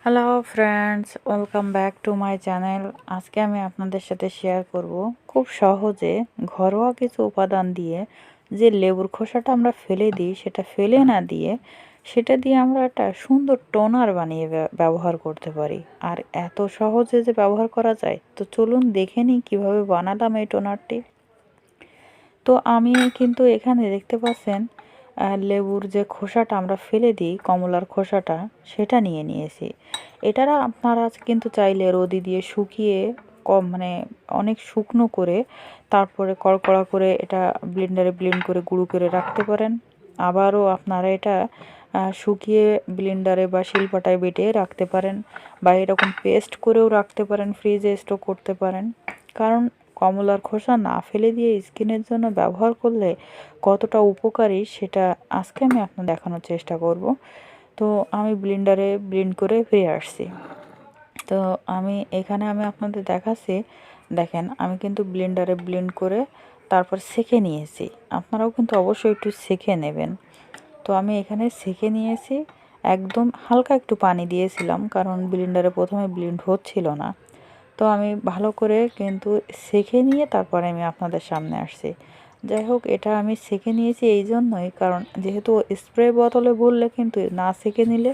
Hello friends, welcome back to my channel. আজকে আমি আপনাদের সাথে শেয়ার করব খুব সহজে ঘরোয়া কিছু উপাদান দিয়ে যে লেবুর খোসাটা আমরা ফেলে দিই সেটা ফেলে না দিয়ে সেটা দিয়ে আমরা একটা সুন্দর টোনার বানিয়ে ব্যবহার করতে পারি। আর এত সহজে যে ব্যবহার করা যায়, তো চলুন দেখে নিই কীভাবে বানালাম এই টোনারটি। তো আমি কিন্তু এখানে দেখতে পাচ্ছেন লেবুর যে খোসাটা আমরা ফেলে দিই, কমলার খোসাটা, সেটা নিয়ে নিয়েছি। এটারা আপনারা কিন্তু চাইলে রোদে দিয়ে শুকিয়ে মানে অনেক শুকনো করে তারপরে কড়কড়া করে এটা ব্লেন্ডারে ব্লেন্ড করে গুঁড়ো করে রাখতে পারেন। আবারও আপনারা এটা শুকিয়ে ব্লেন্ডারে বা শিলপাটায় বেটে রাখতে পারেন, বা এরকম পেস্ট করেও রাখতে পারেন, ফ্রিজে স্টোর করতে পারেন। কারণ কমলার খোসা না ফেলে দিয়ে স্কিনের জন্য ব্যবহার করলে কতটা উপকারী সেটা আজকে আমি আপনার দেখানোর চেষ্টা করব। তো আমি ব্লেন্ডারে ব্লেন্ড করে ফিরে আসছি। তো আমি আপনাদের দেখাচ্ছি। দেখেন, আমি কিন্তু ব্লেন্ডারে ব্লেন্ড করে তারপর সেঁকে নিয়েছি। আপনারাও কিন্তু অবশ্যই একটু সেঁকে নেবেন। তো আমি এখানে সেঁকে নিয়েছি, একদম হালকা একটু পানি দিয়েছিলাম কারণ ব্লেন্ডারে প্রথমে ব্লেন্ড হচ্ছিল না। তো আমি ভালো করে কিন্তু সেঁকে নিয়ে তারপরে আমি আপনাদের সামনে আসছি। যাই হোক, এটা আমি সেঁকে নিয়েছি এই জন্যই, কারণ যেহেতু স্প্রে বোতলে ভরলে কিন্তু না সেঁকে নিলে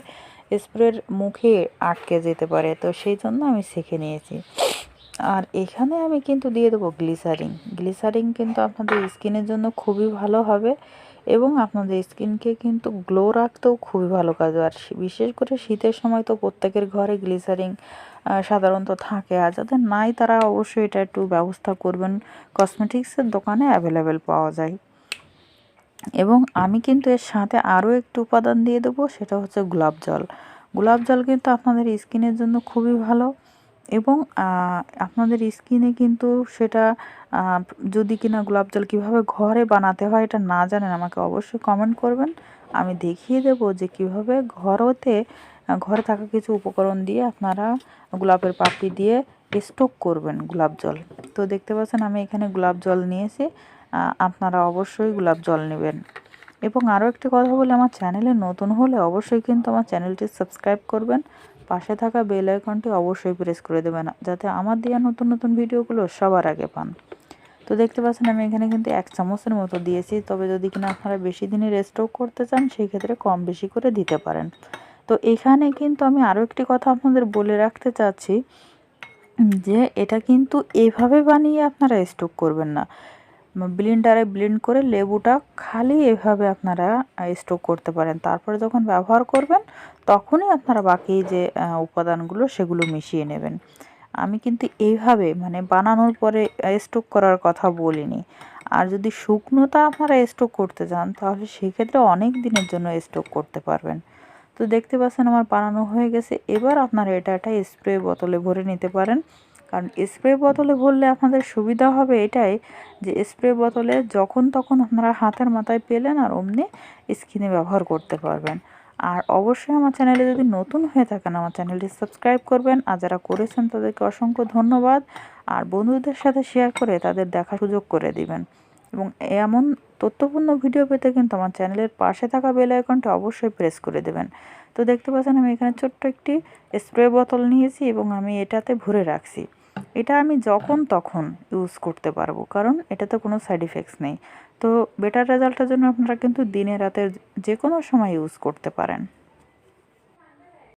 স্প্রের মুখে আটকে যেতে পারে, তো সেই জন্য আমি সেঁকে নিয়েছি। আর এখানে আমি কিন্তু দিয়ে দেবো গ্লিসারিন। গ্লিসারিন কিন্তু আপনাদের স্কিনের জন্য খুবই ভালো হবে এবং আপনাদের স্কিনকে কিন্তু গ্লো রাখতেও খুবই ভালো কাজ। আর বিশেষ করে শীতের সময় তো প্রত্যেকের ঘরে গ্লিসারিন সাধারণত থাকে, আর যাদের নাই তারা অবশ্যই এটা একটু ব্যবস্থা করবেন। কসমেটিক্সের দোকানে অ্যাভেলেবেল পাওয়া যায়। এবং আমি কিন্তু এর সাথে আরও একটু উপাদান দিয়ে দেবো, সেটা হচ্ছে গোলাপ জল। গোলাপ জল কিন্তু আপনাদের স্কিনের জন্য খুবই ভালো এবং আপনাদের স্কিনে কিন্তু সেটা যদি কিনা গোলাপ জল কীভাবে ঘরে বানাতে হয় এটা না জানেন, আমাকে অবশ্যই কমেন্ট করবেন। আমি দেখিয়ে দেব যে কীভাবে ঘরে থাকা কিছু উপকরণ দিয়ে আপনারা গোলাপের পাপড়ি দিয়ে স্টোক করবেন গোলাপ জল। তো দেখতে পাচ্ছেন আমি এখানে গোলাপ জল নিয়েছি, আপনারা অবশ্যই গোলাপ জল নেবেন। এবং আরও একটি কথা বলে, আমার চ্যানেলে নতুন হলে অবশ্যই কিন্তু আমার চ্যানেলটি সাবস্ক্রাইব করবেন, পাশে থাকা বেল আইকনটি অবশ্যই প্রেস করে দেবেন যাতে আমার দেওয়া নতুন নতুন ভিডিওগুলো সবার আগে পান। তো দেখতে পাচ্ছেন আমি এখানে কিন্তু 1 চামচের মতো দিয়েছি, তবে যদি কিনা আপনারা বেশি দিনের স্টোক করতে চান সেই ক্ষেত্রে কম বেশি করে দিতে পারেন। তো এখানে কিন্তু আমি আরও একটি কথা আপনাদের বলে রাখতে চাচ্ছি যে এটা কিন্তু এভাবে বানিয়ে আপনারা স্টোক করবেন না। ব্লেন্ডারে ব্লেন্ড করে লেবুটা খালি এভাবে আপনারা স্টোক করতে পারেন। তারপরে যখন ব্যবহার করবেন তখনই আপনারা বাকি যে উপাদানগুলো সেগুলো মিশিয়ে নেবেন। আমি কিন্তু এইভাবে মানে বানানোর পরে স্টোক করার কথা বলিনি। আর যদি শুকনোটা আপনারা স্টোক করতে চান তাহলে সেক্ষেত্রে অনেক দিনের জন্য স্টোক করতে পারবেন। তো দেখতে পাচ্ছেন আমার বানানো হয়ে গেছে। এবার আপনারা এটা একটা স্প্রে বোতলে ভরে নিতে পারেন। কারণ স্প্রে বোতলে ভরলে আপনাদের সুবিধা হবে এটাই যে স্প্রে বোতলে যখন তখন আপনারা হাতের মাথায় পেলেন আর অমনি স্কিনে ব্যবহার করতে পারবেন। আর অবশ্যই আমার চ্যানেলে যদি নতুন হয়ে থাকেন আমার চ্যানেলটি সাবস্ক্রাইব করবেন, আর যারা করেছেন তাদেরকে অসংখ্য ধন্যবাদ। আর বন্ধুদের সাথে শেয়ার করে তাদের দেখার সুযোগ করে দিবেন। এবং এমন তথ্যপূর্ণ ভিডিও পেতে কিন্তু আমার চ্যানেলের পাশে থাকা বেল আইকনটি অবশ্যই প্রেস করে দেবেন। তো দেখতে পাচ্ছেন আমি এখানে ছোট্ট একটি স্প্রে বোতল নিয়েছি এবং আমি এটাতে ভরে রাখছি। এটা আমি যখন তখন ইউজ করতে পারবো, কারণ এটাতে কোনো সাইড ইফেক্টস নেই। তো বেটার রেজাল্টের জন্য আপনারা কিন্তু দিনে রাতের যে কোনো সময় ইউজ করতে পারেন।